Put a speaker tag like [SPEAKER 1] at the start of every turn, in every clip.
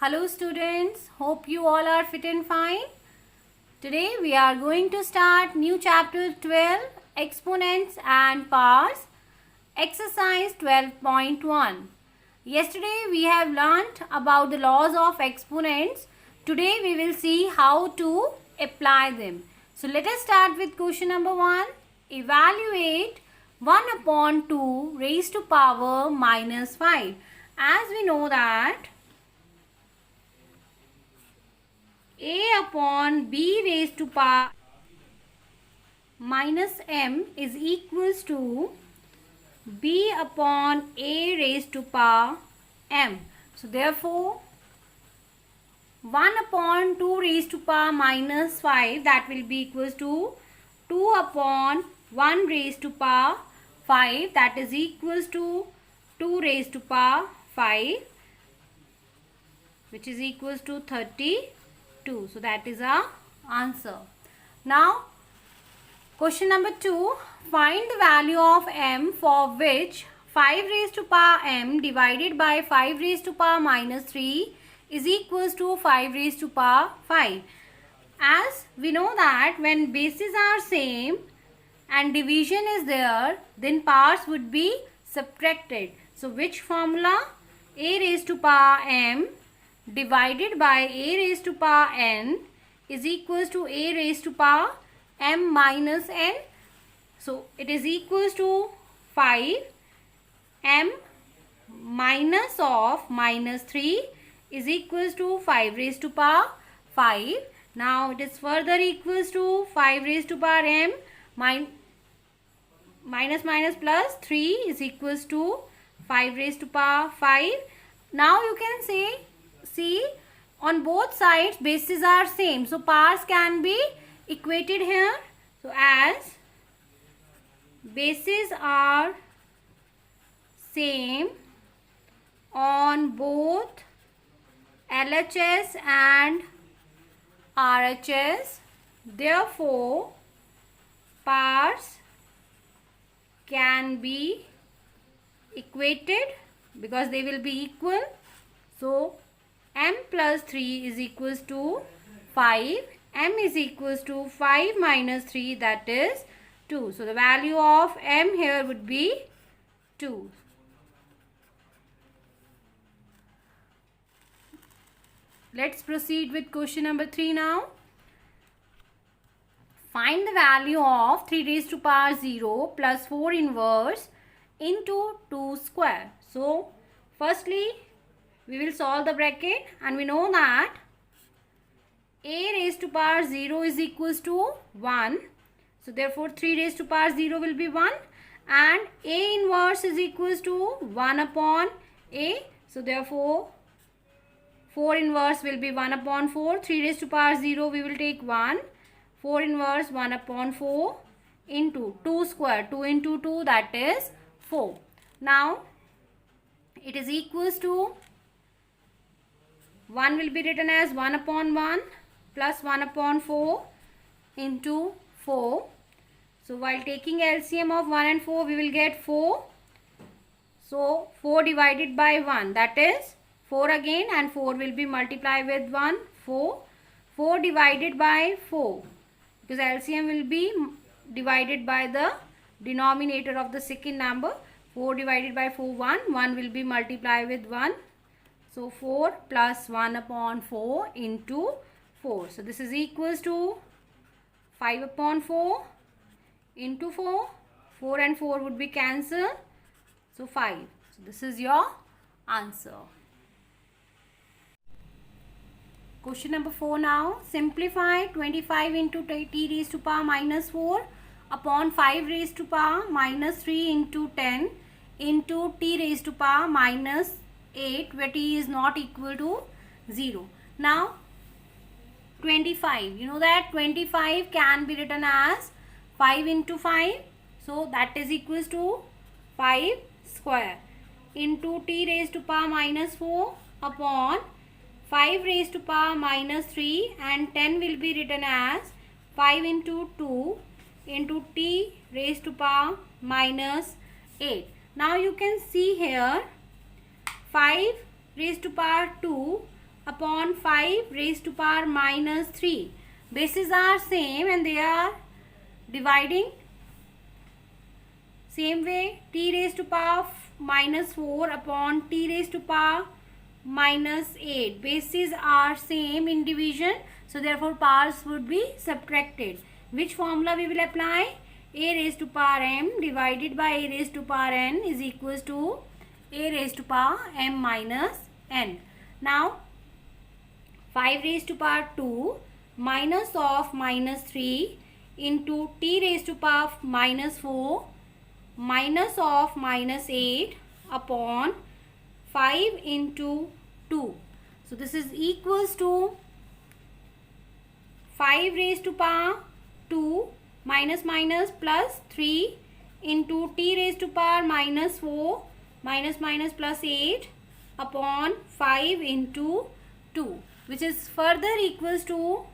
[SPEAKER 1] Hello students, hope you all are fit and fine. Today we are going to start new chapter 12, Exponents and Powers, exercise 12.1. Yesterday we have learnt about the laws of exponents. Today we will see how to apply them. So let us start with question number 1. Evaluate 1 upon 2 raised to power minus 5. As we know that a upon b raised to power minus m is equals to b upon a raised to power m. So therefore 1 upon 2 raised to power minus 5, that will be equals to 2 upon 1 raised to power 5, that is equals to 2 raised to power 5, which is equals to 32. So that is our answer. Now question number 2. Find the value of m for which 5 raised to power m divided by 5 raised to power minus 3 is equals to 5 raised to power 5. As we know that when bases are same and division is there, then powers would be subtracted. So which formula? A raised to power m divided by a raised to power n is equals to a raised to power m minus n. So it is equals to 5 m minus of minus 3 is equals to 5 raised to power 5. Now it is further equals to 5 raised to power m minus minus plus 3 is equals to 5 raised to power 5. Now you can say, see, on both sides bases are same, so powers can be equated here. So as bases are same on both LHS and RHS, therefore powers can be equated because they will be equal. So m plus 3 is equals to 5. M is equals to 5 minus 3, that is 2. So the value of m here would be 2. Let's proceed with question number 3 now. Find the value of 3 raised to power 0 plus 4 inverse into 2 square. So firstly we will solve the bracket, and we know that a raised to power 0 is equals to 1. So therefore 3 raised to power 0 will be 1, and a inverse is equals to 1 upon a. So therefore 4 inverse will be 1 upon 4. 3 raised to power 0 we will take 1. 4 inverse 1 upon 4 into 2 square. 2 into 2, that is 4. Now it is equals to 1 will be written as 1 upon 1 plus 1 upon 4 into 4. So while taking LCM of 1 and 4, we will get 4. So 4 divided by 1, that is 4 again, and 4 will be multiplied with 1, 4. 4 divided by 4, because LCM will be divided by the denominator of the second number. 4 divided by 4, 1. 1 will be multiplied with 1. So 4 plus 1 upon 4 into 4. So this is equals to 5 upon 4 into 4. 4 and 4 would be cancelled. So 5. So this is your answer. Question number 4 now. Simplify 25 into t raised to power minus 4 upon 5 raised to power minus 3 into 10 into t raised to power minus 8, where t is not equal to 0. Now 25, you know that 25 can be written as 5 into 5. So that is equals to 5 square into t raised to power minus 4 upon 5 raised to power minus 3, and 10 will be written as 5 into 2 into t raised to power minus 8. Now you can see here 5 raised to power 2 upon 5 raised to power minus 3. Bases are same and they are dividing same way. T raised to power minus 4 upon t raised to power minus 8. Bases are same in division, so therefore powers would be subtracted. Which formula we will apply? A raised to power m divided by a raised to power n is equals to a raised to power m minus n. Now 5 raised to power 2 minus of minus 3 into t raised to power minus 4 minus of minus 8 upon 5 into 2. So this is equals to 5 raised to power 2 minus minus plus 3 into t raised to power minus 4 minus minus plus 8 upon 5 into 2, which is further equals to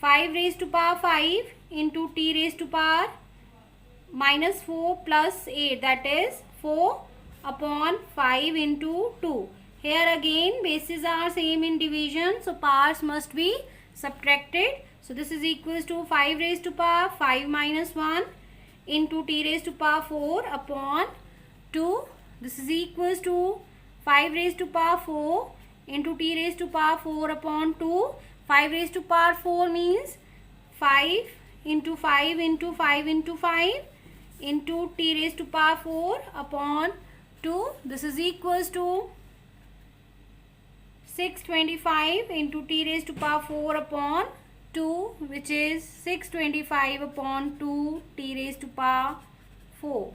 [SPEAKER 1] 5 raised to power 5 into t raised to power minus 4 plus 8, that is 4 upon 5 into 2. Here again bases are same in division, so powers must be subtracted. So this is equals to 5 raised to power 5 minus 1 into t raised to power 4 upon 2. This is equals to 5 raised to power 4 into t raised to power 4 upon 2. 5 raised to power 4 means 5 into 5 into 5 into 5 into t raised to power 4 upon 2. This is equals to 625 into t raised to power 4 upon 2, which is 625 upon 2 t raised to power 4.